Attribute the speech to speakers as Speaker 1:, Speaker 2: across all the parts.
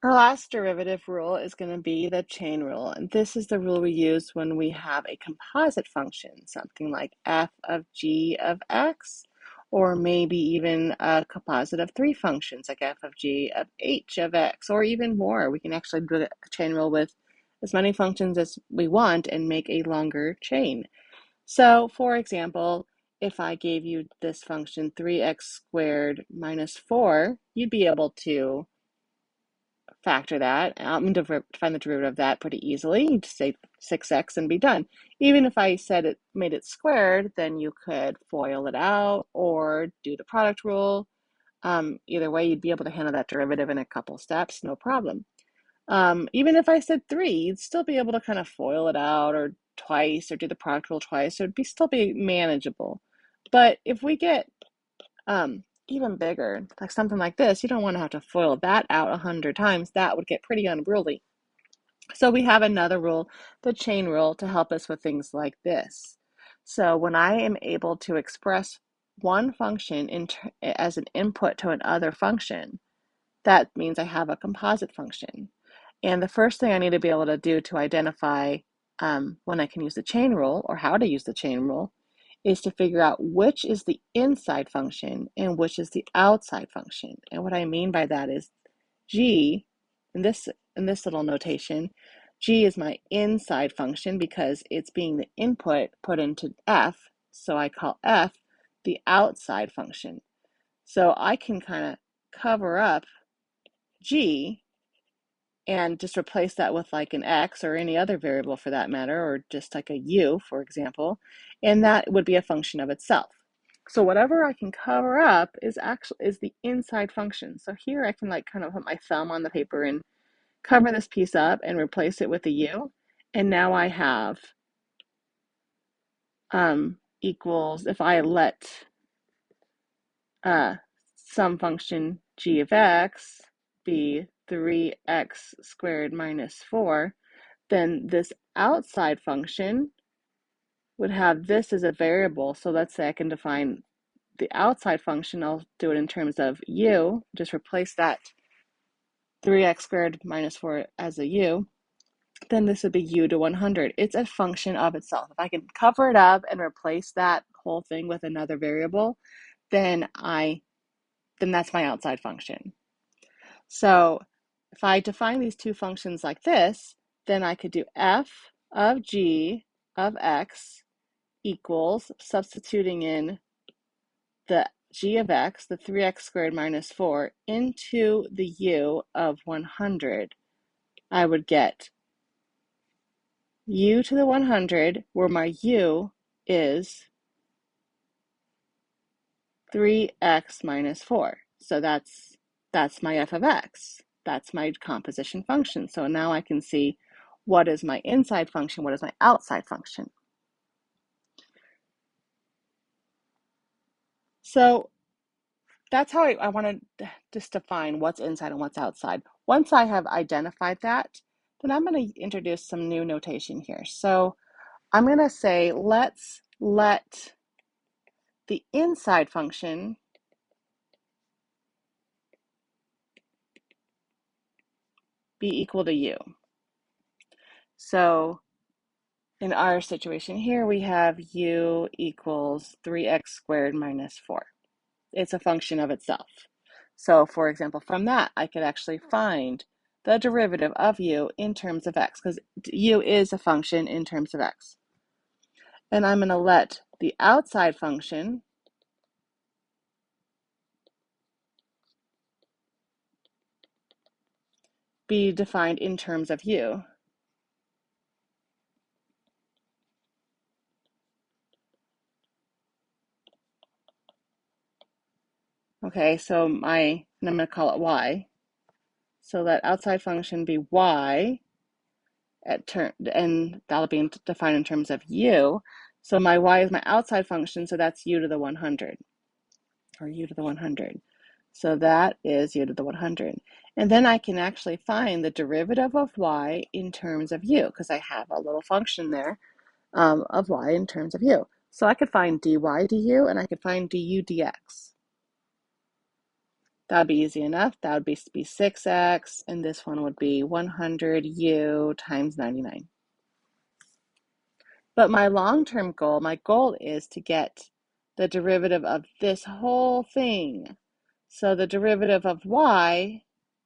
Speaker 1: Our last derivative rule is going to be the chain rule, and this is the rule we use when we have a composite function, something like f of g of x, or maybe even a composite of three functions like f of g of h of x, or even more. We can actually do a chain rule with as many functions as we want and make a longer chain. So, for example, if I gave you this function 3x squared minus 4, you'd be able to factor that out and find the derivative of that pretty easily. You just say 6x and be done. Even if I said it made it squared, then you could FOIL it out or do the product rule. Either way, you'd be able to handle that derivative in a couple steps, no problem. Even if I said 3, you'd still be able to kind of FOIL it out or twice or do the product rule twice, so it'd still be manageable. But if we get even bigger, like something like this, you don't want to have to FOIL that out 100 times. That would get pretty unruly. So we have another rule, the chain rule, to help us with things like this. So when I am able to express one function as an input to another function, that means I have a composite function. And the first thing I need to be able to do to identify when I can use the chain rule or how to use the chain rule is to figure out which is the inside function and which is the outside function. And what I mean by that is g, in this little notation, g is my inside function because it's being the input put into f, so I call f the outside function. So I can kind of cover up g and just replace that with like an x or any other variable for that matter, or just like a u, for example, and that would be a function of itself. So whatever I can cover up is the inside function. So here I can like kind of put my thumb on the paper and cover this piece up and replace it with a u, and now I have equals, if I let some function g of x be 3x squared minus 4, then this outside function would have this as a variable. So let's say I can define the outside function. I'll do it in terms of u, just replace that 3x squared minus 4 as a u. Then this would be u to 100. It's a function of itself. If I can cover it up and replace that whole thing with another variable, then that's my outside function. So if I define these two functions like this, then I could do f of g of x equals, substituting in the g of x, the 3x squared minus 4, into the u of 100. I would get u to the 100, where my u is 3x minus 4. So that's my f of x. That's my composition function. So now I can see what is my inside function, what is my outside function. So that's how I want to just define what's inside and what's outside. Once I have identified that, then I'm going to introduce some new notation here. So I'm going to say, let's let the inside function be equal to u. So in our situation here, we have u equals 3x squared minus 4. It's a function of itself. So for example, from that, I could actually find the derivative of u in terms of x, because u is a function in terms of x. And I'm going to let the outside function be defined in terms of u. Okay, so and I'm going to call it y. So let outside function be y and that'll be defined in terms of u. So my y is my outside function, so that's u to the 100, or u to the 100. So that is u to the 100. And then I can actually find the derivative of y in terms of u, because I have a little function there of y in terms of u. So I could find dy du, and I could find du dx. That would be easy enough. That would be 6x, and this one would be 100u times 99. But my long-term goal, my goal is to get the derivative of this whole thing. So the derivative of y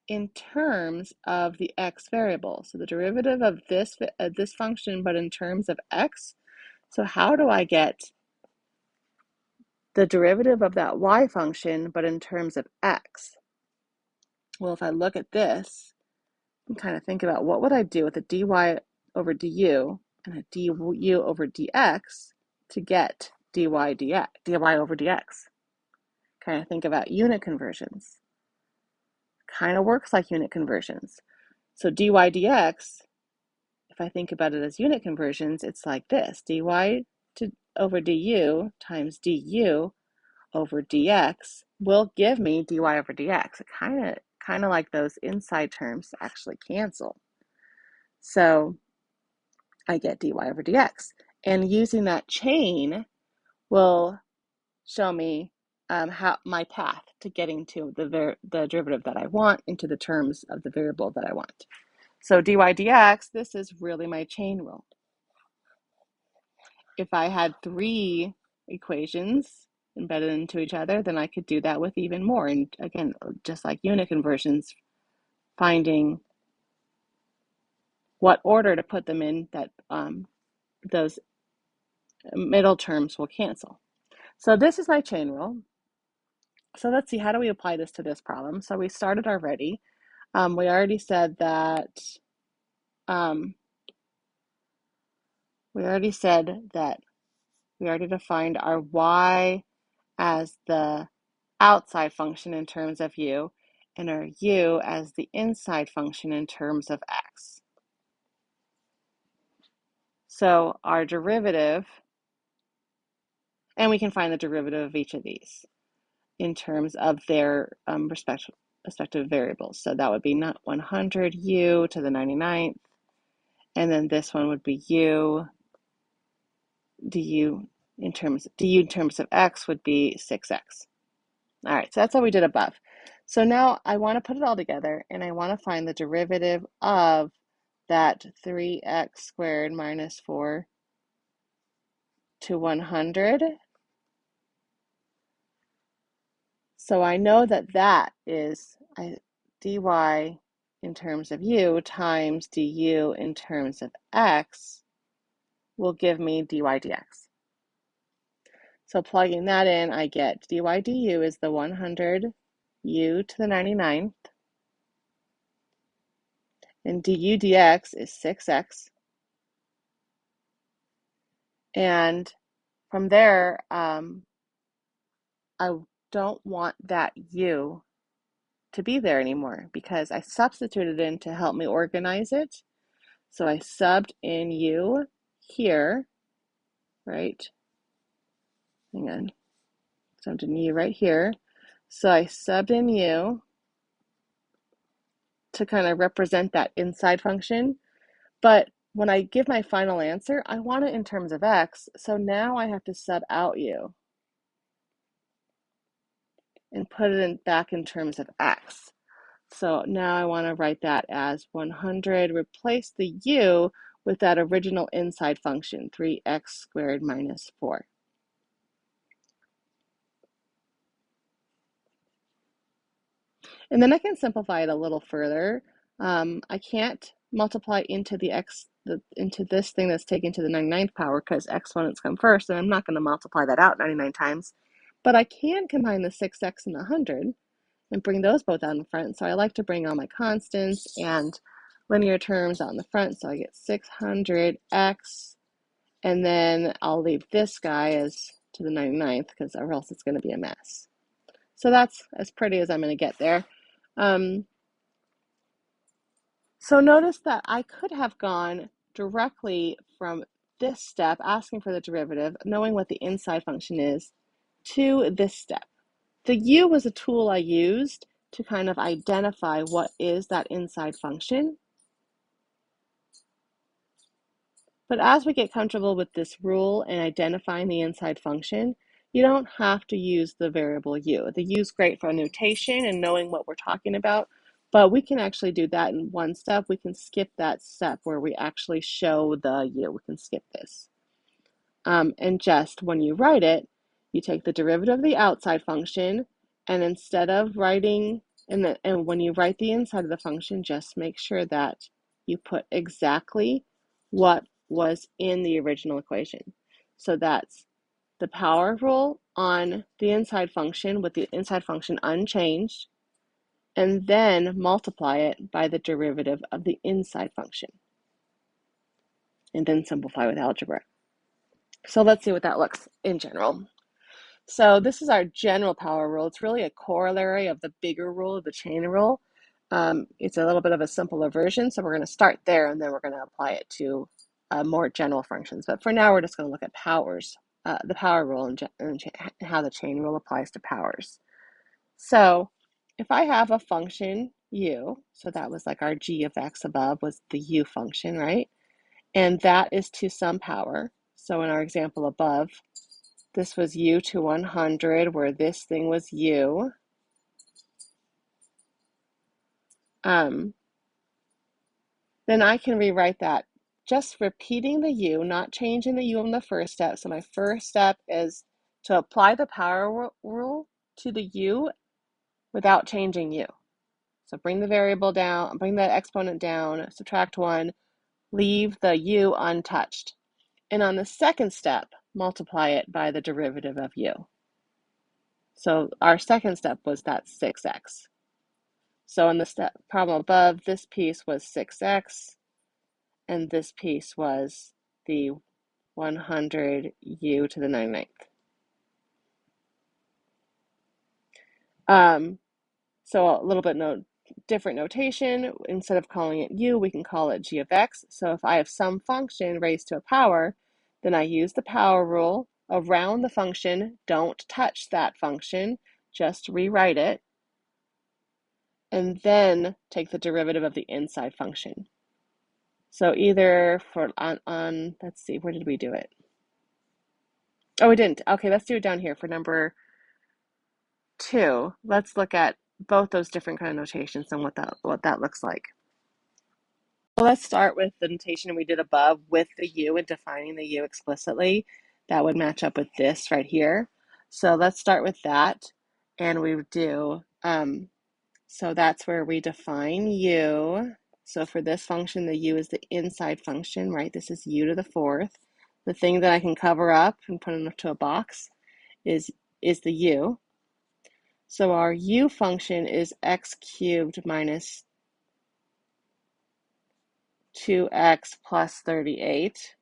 Speaker 1: in terms of the x variable. So the derivative of this function, but in terms of x. So how do I get the derivative of that y function, but in terms of x? Well, if I look at this and kind of think about what would I do with a dy over du and a du over dx to get dy over dx. Kind of think about unit conversions. Kind of works like unit conversions. So dy dx, if I think about it as unit conversions, it's like this. Dy over du times du over dx will give me dy over dx. It kind of like those inside terms actually cancel. So I get dy over dx. And using that chain will show me how my path to getting to the derivative that I want into the terms of the variable that I want. So dy dx, this is really my chain rule. If I had 3 equations embedded into each other, then I could do that with even more. And again, just like unit conversions, finding what order to put them in that those middle terms will cancel. So this is my chain rule. So let's see, how do we apply this to this problem? So we started already. We already said that we already defined our y as the outside function in terms of u, and our u as the inside function in terms of x. So our derivative, and we can find the derivative of each of these in terms of their respective variables. So that would be not 100u to the 99th, and then this one would be u du in terms of x would be 6x. All right, so that's what we did above. So now I want to put it all together, and I want to find the derivative of that 3x squared minus 4 to 100. So I know that is dy in terms of u times du in terms of x will give me dy dx. So plugging that in, I get dy du is the 100u to the 99th, and du dx is 6x. And from there, I don't want that u to be there anymore because I substituted in to help me organize it. So I subbed in u here, right? Hang on. Subbed in u right here. So I subbed in u to kind of represent that inside function. But when I give my final answer, I want it in terms of x. So now I have to sub out u and put it back in terms of x. So now I want to write that as 100, replace the u with that original inside function, 3x squared minus 4. And then I can simplify it a little further. I can't multiply into into this thing that's taken to the 99th power because exponents come first, and I'm not going to multiply that out 99 times. But I can combine the 6x and the 100 and bring those both out in front. So I like to bring all my constants and linear terms out in the front. So I get 600x, and then I'll leave this guy as to the 99th because or else it's going to be a mess. So that's as pretty as I'm going to get there. So notice that I could have gone directly from this step, asking for the derivative, knowing what the inside function is, to this step. The u was a tool I used to kind of identify what is that inside function. But as we get comfortable with this rule and identifying the inside function, You don't have to use the variable u. The u is great for notation and knowing what we're talking about, but we can actually do that in one step. We can skip that step where we actually show the u. We can skip this. And just when you write it, you take the derivative of the outside function, and instead of writing, and when you write the inside of the function, just make sure that you put exactly what was in the original equation. So that's the power rule on the inside function with the inside function unchanged, and then multiply it by the derivative of the inside function, and then simplify with algebra. So let's see what that looks in general. So this is our general power rule. It's really a corollary of the bigger rule, the chain rule. It's a little bit of a simpler version, so we're going to start there, and then we're going to apply it to more general functions. But for now, we're just going to look at powers, the power rule, and how the chain rule applies to powers. So if I have a function u, so that was like our g of x above was the u function, right? And that is to some power. So in our example above, this was u to 100, where this thing was u. Then I can rewrite that just repeating the u, not changing the u in the first step. So my first step is to apply the power rule to the u without changing u. So bring the variable down, bring the exponent down, subtract 1, leave the u untouched. And on the second step, multiply it by the derivative of u. So our second step was that 6x. So in the problem above, this piece was 6x, and this piece was the 100u to the 99th. So a little bit different notation. Instead of calling it u, we can call it g of x. So if I have some function raised to a power, then I use the power rule around the function. Don't touch that function, just rewrite it, and then take the derivative of the inside function. So either for on let's see, where did we do it? Oh, we didn't. Okay, let's do it down here for number 2. Let's look at both those different kind of notations and what that looks like. Well, let's start with the notation we did above with the u and defining the u explicitly. That would match up with this right here. So let's start with that, and we would do, so that's where we define u. So for this function, the u is the inside function, right? This is u to the 4th. The thing that I can cover up and put into a box is the u. So our u function is x cubed minus 2x plus 38.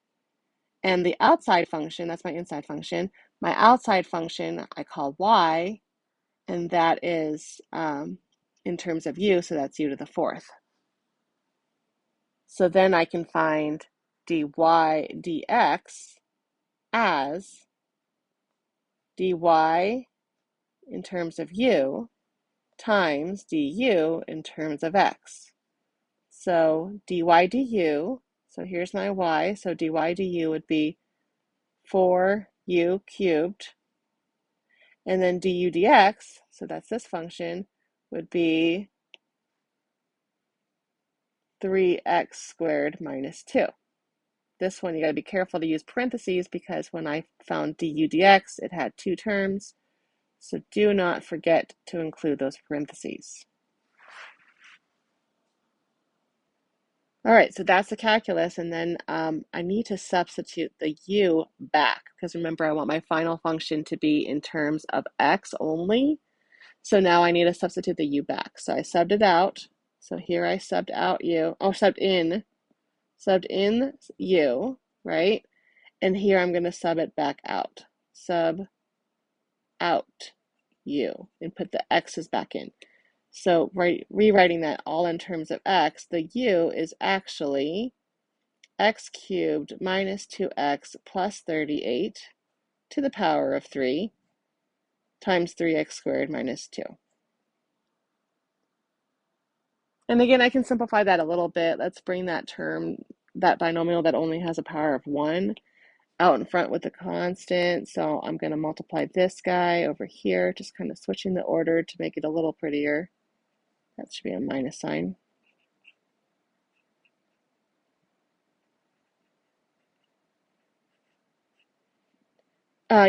Speaker 1: And the outside function, that's my inside function. My outside function I call y, and that is in terms of u, so that's u to the 4th. So then I can find dy dx as dy in terms of u times du in terms of x. So dy du, so here's my y, so dy du would be 4u cubed, and then du dx, so that's this function, would be 3x squared minus 2. This one you got to be careful to use parentheses because when I found du dx, it had 2 terms, so do not forget to include those parentheses. All right, so that's the calculus, and then I need to substitute the u back, because remember I want my final function to be in terms of x only. So now I need to substitute the u back. So I subbed it out. So here I subbed out u, subbed in u, right? And here I'm going to sub it back out. Sub out u, and put the x's back in. So rewriting that all in terms of x, the u is actually x cubed minus 2x plus 38 to the power of 3 times 3x squared minus 2. And again, I can simplify that a little bit. Let's bring that term, that binomial that only has a power of 1, out in front with the constant, so I'm going to multiply this guy over here, just kind of switching the order to make it a little prettier. That should be a minus sign.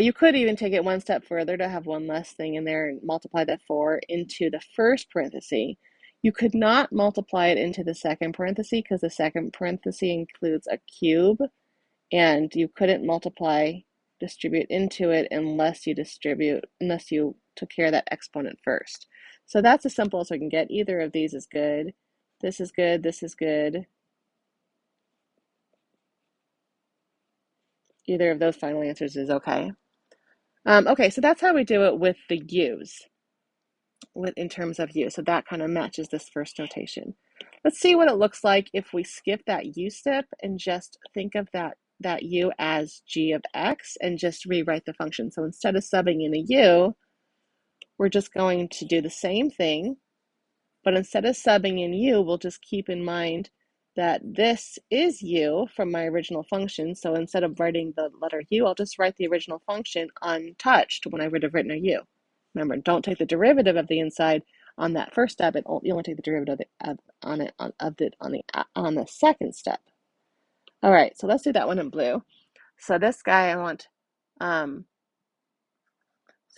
Speaker 1: You could even take it one step further to have one less thing in there and multiply that 4 into the first parenthesis. You could not multiply it into the second parenthesis because the second parenthesis includes a cube, and you couldn't distribute into it unless you took care of that exponent first. So that's as simple as we can get. Either of these is good. This is good, this is good. Either of those final answers is okay. Okay, so that's how we do it with the u's, in terms of u. So that kind of matches this first notation. Let's see what it looks like if we skip that u step and just think of that u as g of x and just rewrite the function. So instead of subbing in a u, we're just going to do the same thing, but instead of subbing in u, we'll just keep in mind that this is u from my original function. So instead of writing the letter u, I'll just write the original function untouched when I would have written a u. Remember, don't take the derivative of the inside on that first step. You only take the derivative on the second step. All right, so let's do that one in blue. So this guy I want, so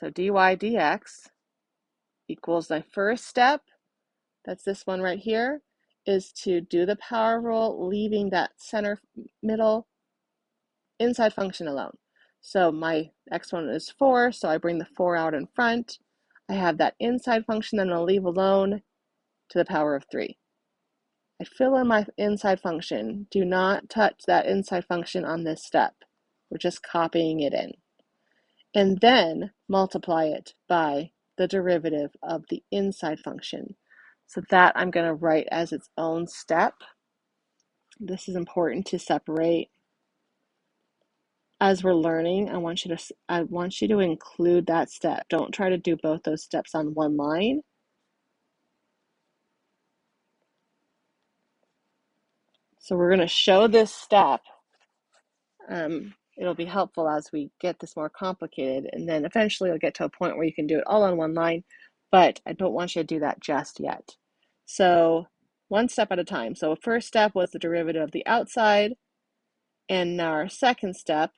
Speaker 1: dy dx equals my first step, that's this one right here, is to do the power rule, leaving that center middle inside function alone. So my exponent is 4, so I bring the 4 out in front. I have that inside function that I'll leave alone to the power of 3. I fill in my inside function. Do not touch that inside function on this step. We're just copying it in. And then multiply it by the derivative of the inside function. So that I'm going to write as its own step. This is important to separate. As we're learning, I want you to include that step. Don't try to do both those steps on one line. So we're going to show this step. It'll be helpful as we get this more complicated, and then eventually you'll get to a point where you can do it all on one line, but I don't want you to do that just yet. So one step at a time. So first step was the derivative of the outside, and now our second step,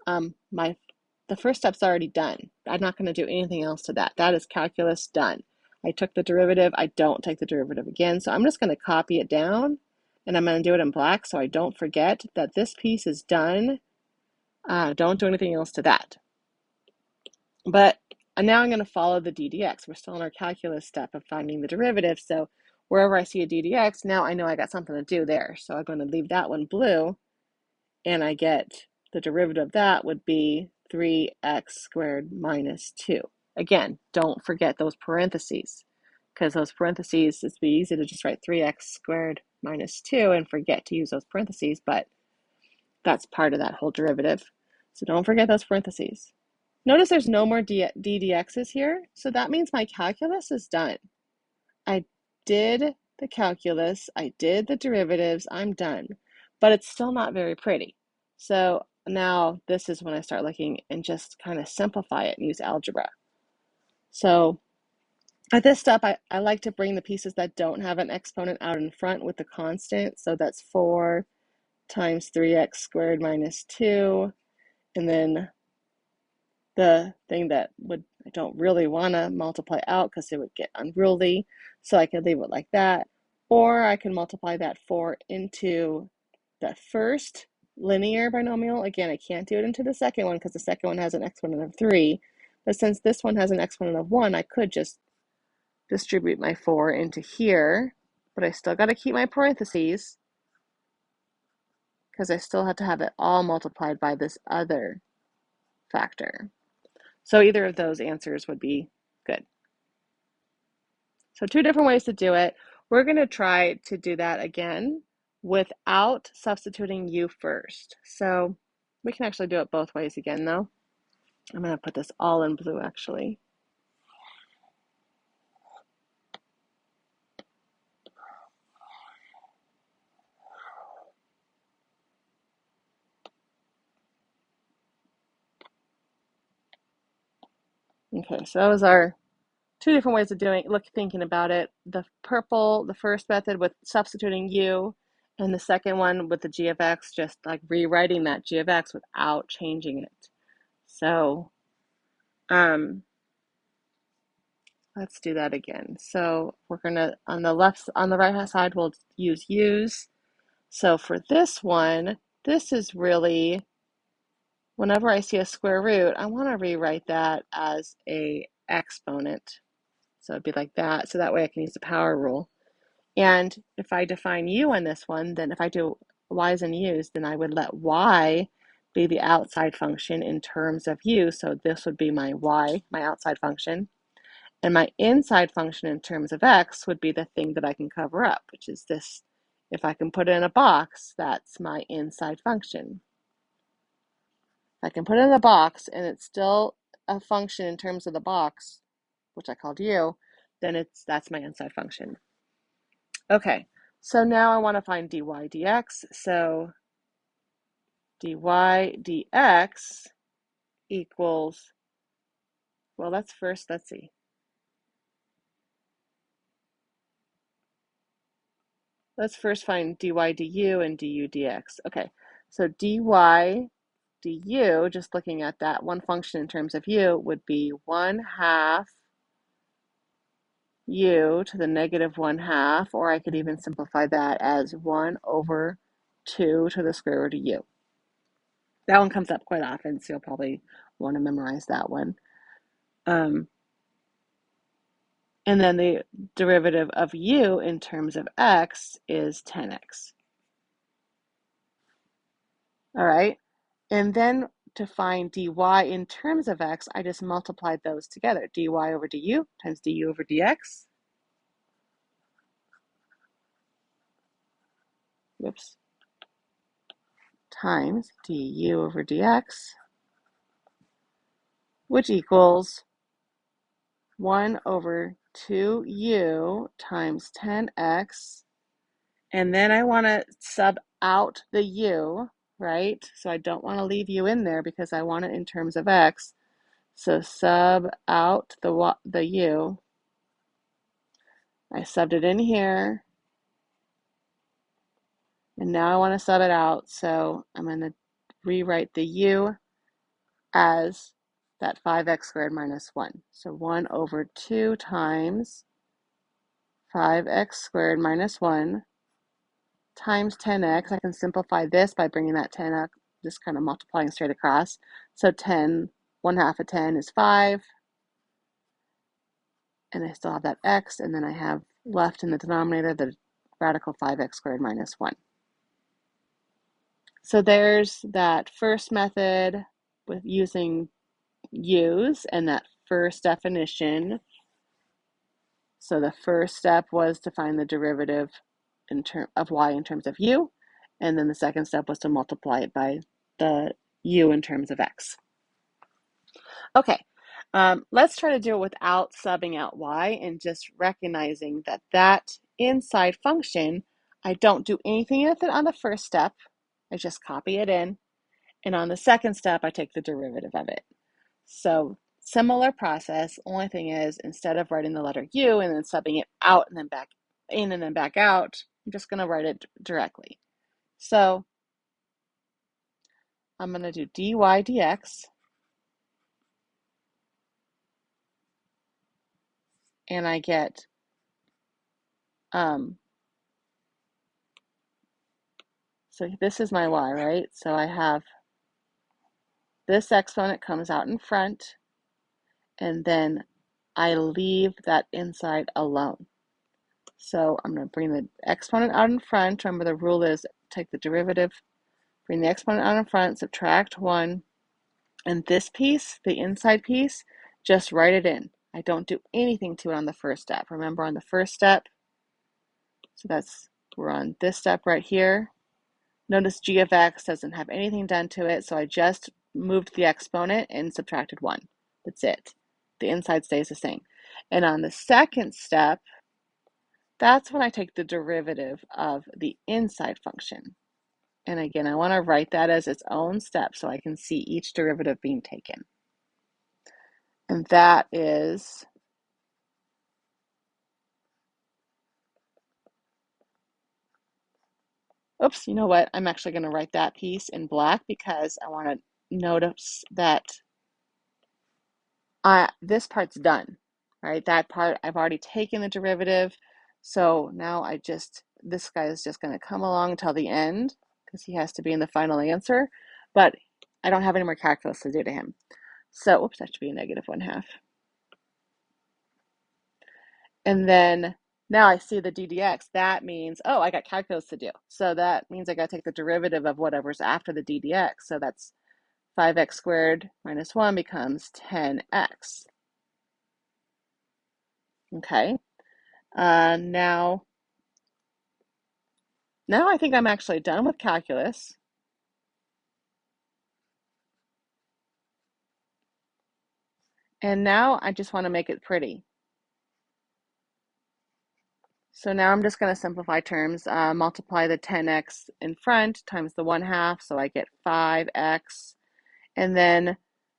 Speaker 1: the first step's already done. I'm not going to do anything else to that. That is calculus done. I took the derivative. I don't take the derivative again, so I'm just going to copy it down, and I'm going to do it in black so I don't forget that this piece is done. Don't do anything else to that. But now I'm going to follow the ddx. We're still in our calculus step of finding the derivative. So wherever I see a ddx, now I know I got something to do there. So I'm going to leave that one blue, and I get the derivative of that would be 3x squared minus 2. Again, don't forget those parentheses, because those parentheses, it'd be easy to just write 3x squared minus 2 and forget to use those parentheses, but that's part of that whole derivative. So don't forget those parentheses. Notice there's no more ddx's here, so that means my calculus is done. I did the calculus, I did the derivatives, I'm done. But it's still not very pretty. So now this is when I start looking and just kind of simplify it and use algebra. So at this step, I like to bring the pieces that don't have an exponent out in front with the constant. So that's 4 times 3x squared minus 2. And then the thing that I don't really want to multiply out because it would get unruly, so I could leave it like that. Or I can multiply that 4 into the first linear binomial. Again, I can't do it into the second one because the second one has an exponent of 3. But since this one has an exponent of 1, I could just distribute my 4 into here. But I still got to keep my parentheses because I still have to have it all multiplied by this other factor. So either of those answers would be good. So 2 different ways to do it. We're going to try to do that again without substituting u first. So we can actually do it both ways again though. I'm going to put this all in blue actually. Okay, so that was our two different ways of thinking about it. The first method with substituting u, and the second one with the g of x, just like rewriting that g of x without changing it. So let's do that again. So we're gonna, on the right hand side, we'll use u's. So for this one, this is really, whenever I see a square root, I want to rewrite that as a exponent. So it'd be like that. So that way I can use the power rule. And if I define u on this one, then if I do y's and u's, then I would let y be the outside function in terms of u. So this would be my y, my outside function. And my inside function in terms of x would be the thing that I can cover up, which is this. If I can put it in a box, that's my inside function. I can put it in a box and it's still a function in terms of the box, which I called u, then that's my inside function. Okay, so now I want to find dy dx. So dy dx equals, well, let's see. Let's first find dy du and du dx. Okay, so dy du, just looking at that one function in terms of u, would be 1/2 u to the negative 1/2, or I could even simplify that as 1/2 to the square root of u. That one comes up quite often, so you'll probably want to memorize that one. And then the derivative of u in terms of x is 10x. All right, and then to find dy in terms of x, I just multiplied those together. Dy over du times du over dx. Whoops. Times du over dx, which equals 1/2u times 10x. And then I want to sub out the u, right? So I don't want to leave u in there because I want it in terms of x. So sub out the u. I subbed it in here. And now I want to sub it out. So I'm going to rewrite the u as that 5x squared minus 1. So 1/2 times 5x squared minus 1 times 10x. I can simplify this by bringing that 10 up, just kind of multiplying straight across. So 10, 1/2 of 10 is 5. And I still have that x, and then I have left in the denominator the radical 5x squared minus 1. So there's that first method with using u's and that first definition. So the first step was to find the derivative of y in terms of u, and then the second step was to multiply it by the u in terms of x. Okay, let's try to do it without subbing out y and just recognizing that that inside function, I don't do anything with it on the first step. I just copy it in, and on the second step, I take the derivative of it. So similar process, only thing is instead of writing the letter u and then subbing it out and then back in and then back out, I'm just going to write it directly. So I'm going to do dy dx, and I get so this is my y, right? So I have this exponent comes out in front, and then I leave that inside alone. So I'm going to bring the exponent out in front. Remember, the rule is take the derivative, bring the exponent out in front, subtract 1, and this piece, the inside piece, just write it in. I don't do anything to it on the first step. Remember, on the first step, so we're on this step right here. Notice g of x doesn't have anything done to it, so I just moved the exponent and subtracted 1. That's it. The inside stays the same. And on the second step, that's when I take the derivative of the inside function. And again, I want to write that as its own step so I can see each derivative being taken. And that is, oops, you know what? I'm actually going to write that piece in black because I want to notice that this part's done, right? That part, I've already taken the derivative. So now this guy is just going to come along till the end because he has to be in the final answer. But I don't have any more calculus to do to him. So, oops, that should be a negative 1/2. And then now I see the ddx. That means, oh, I got calculus to do. So that means I got to take the derivative of whatever's after the ddx. So that's 5x squared minus 1 becomes 10x. Okay. Now I think I'm actually done with calculus. And now I just want to make it pretty. So now I'm just going to simplify terms, multiply the 10x in front times the 1/2, so I get 5x. And then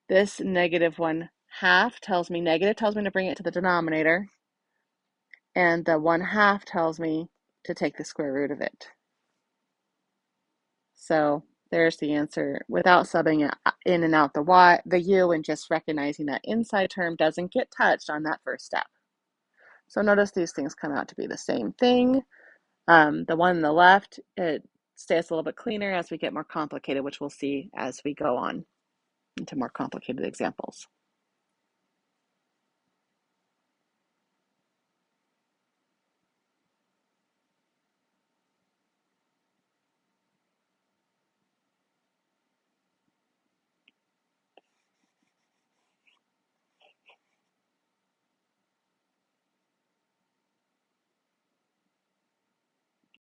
Speaker 1: this negative 1/2 tells me negative, tells me to bring it to the denominator. And the 1/2 tells me to take the square root of it. So there's the answer without subbing in and out the u, and just recognizing that inside term doesn't get touched on that first step. So notice these things come out to be the same thing. The one on the left, it stays a little bit cleaner as we get more complicated, which we'll see as we go on into more complicated examples.